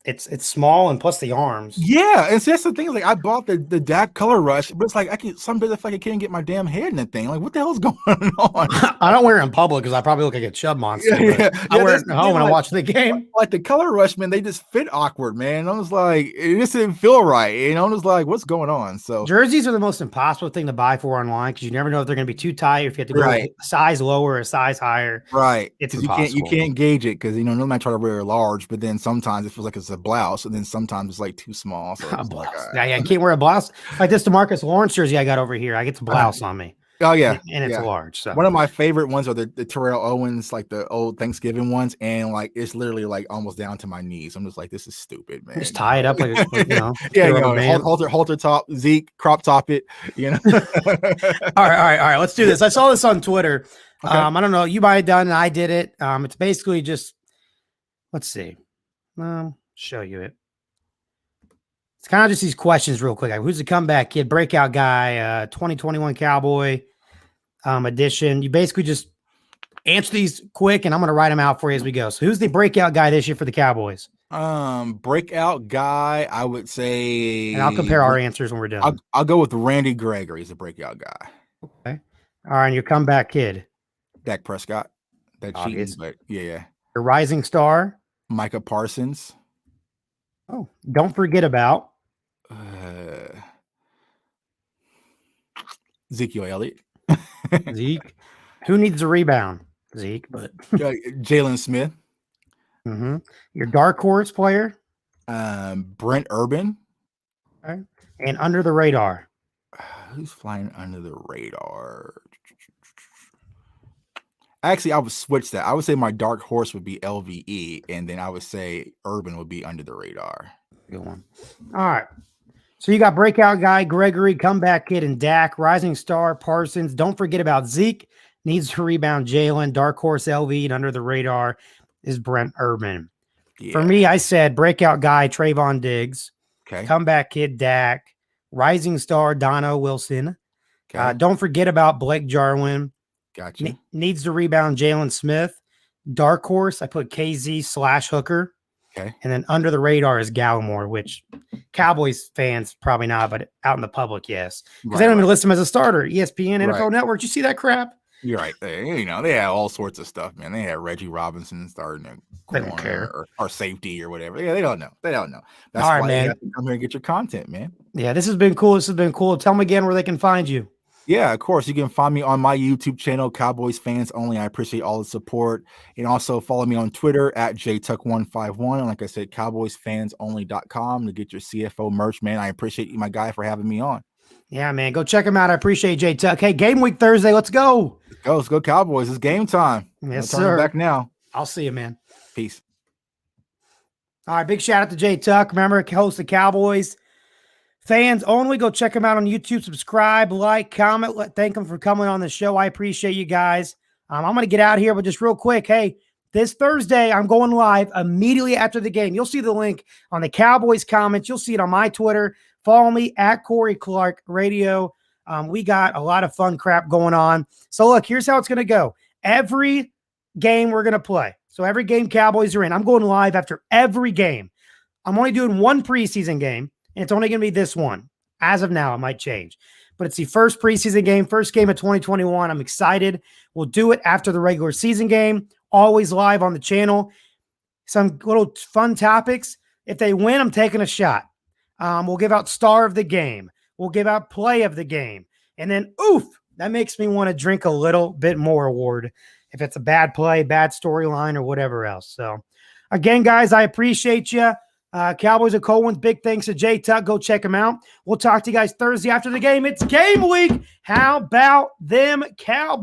It's small and plus the arms. Yeah, and so that's the thing. Like I bought the Dak Color Rush, but it's like some days I feel like I can't get my damn head in the thing. Like what the hell's going on? I don't wear it in public because I probably look like a chub monster. I wear it at home when I watch the game. Like the Color Rush, man, they just fit awkward, man. I was like, it just didn't feel right. I was like, what's going on? So jerseys are the most impossible thing to buy for online because you never know if they're going to be too tight or if you have to go a size lower or a size higher. Right. It's impossible. You can't gauge it because no man try to wear a large, but then sometimes it feels like it's a blouse, and then sometimes it's like too small. So a blouse. Like, I can't wear a blouse like this DeMarcus Lawrence jersey I got over here. I get the blouse on me. Oh yeah, and it's large. So one of my favorite ones are the Terrell Owens, like the old Thanksgiving ones, and like it's literally like almost down to my knees. I'm just like, this is stupid, man. Just tie it up like halter top, Zeke, crop top it. All right. Let's do this. I saw this on Twitter. Okay. I don't know. You might have done it. I did it. It's basically just. Let's see. Show you it. It's kind of just these questions real quick. Like, who's the comeback kid, breakout guy, 2021 Cowboy edition? You basically just answer these quick, and I'm going to write them out for you as we go. So who's the breakout guy this year for the Cowboys? Breakout guy, I would say. And I'll compare our answers when we're done. I'll go with Randy Gregory as a breakout guy. Okay. All right, and your comeback kid? Dak Prescott. That cheating, but yeah. Your rising star? Micah Parsons. Oh, don't forget about Ezekiel Elliott. Zeke. Who needs a rebound? Zeke, but Jalen Smith. Mm-hmm. Your dark horse player? Brent Urban. Okay. And under the radar. Who's flying under the radar? Actually, I would switch that. I would say my dark horse would be LVE, and then I would say Urban would be under the radar. Good one. All right. So you got breakout guy, Gregory, comeback kid, and Dak, rising star, Parsons. Don't forget about Zeke. Needs to rebound, Jalen. Dark horse, LV, and under the radar is Brent Urban. Yeah. For me, I said breakout guy, Trayvon Diggs. Okay. Comeback kid, Dak. Rising star, Dono Wilson. Okay. Don't forget about Blake Jarwin. Gotcha. Needs to rebound, Jalen Smith. Dark horse, I put KZ/Hooker. Okay. And then under the radar is Gallimore, which Cowboys fans probably not, but out in the public, yes. Because they don't even list him as a starter. ESPN, NFL Network. You see that crap? You're right. They have all sorts of stuff, man. They have Reggie Robinson starting a corner or safety or whatever. Yeah, they don't know. That's all right, why man. You have to come here and get your content, man. Yeah, this has been cool. Tell them again where they can find you. Yeah, of course. You can find me on my YouTube channel, Cowboys Fans Only. I appreciate all the support. And also follow me on Twitter at JTuck151. And like I said, CowboysFansOnly.com to get your CFO merch, man. I appreciate you, my guy, for having me on. Yeah, man. Go check him out. I appreciate J-Tuck. Hey, game week Thursday. Let's go. Let's go Cowboys. It's game time. Yes, sir. Back now. I'll see you, man. Peace. All right. Big shout out to J-Tuck. Remember, host the Cowboys Fans Only. Go check him out on YouTube. Subscribe, like, comment. Thank him for coming on the show. I appreciate you guys. I'm going to get out here, but just real quick. Hey, this Thursday, I'm going live immediately after the game. You'll see the link on the Cowboys comments. You'll see it on my Twitter. Follow me at Corey Clark Radio. We got a lot of fun crap going on. So look, here's how it's going to go. Every game we're going to play. So every game Cowboys are in, I'm going live after every game. I'm only doing one preseason game, and it's only going to be this one. As of now, it might change. But it's the first preseason game, first game of 2021. I'm excited. We'll do it after the regular season game. Always live on the channel. Some little fun topics. If they win, I'm taking a shot. We'll give out star of the game. We'll give out play of the game. And then, that makes me want to drink a little bit more award if it's a bad play, bad storyline, or whatever else. So, again, guys, I appreciate you. Cowboys and Cold Ones, big thanks to Jay Tuck. Go check him out. We'll talk to you guys Thursday after the game. It's game week. How about them Cowboys?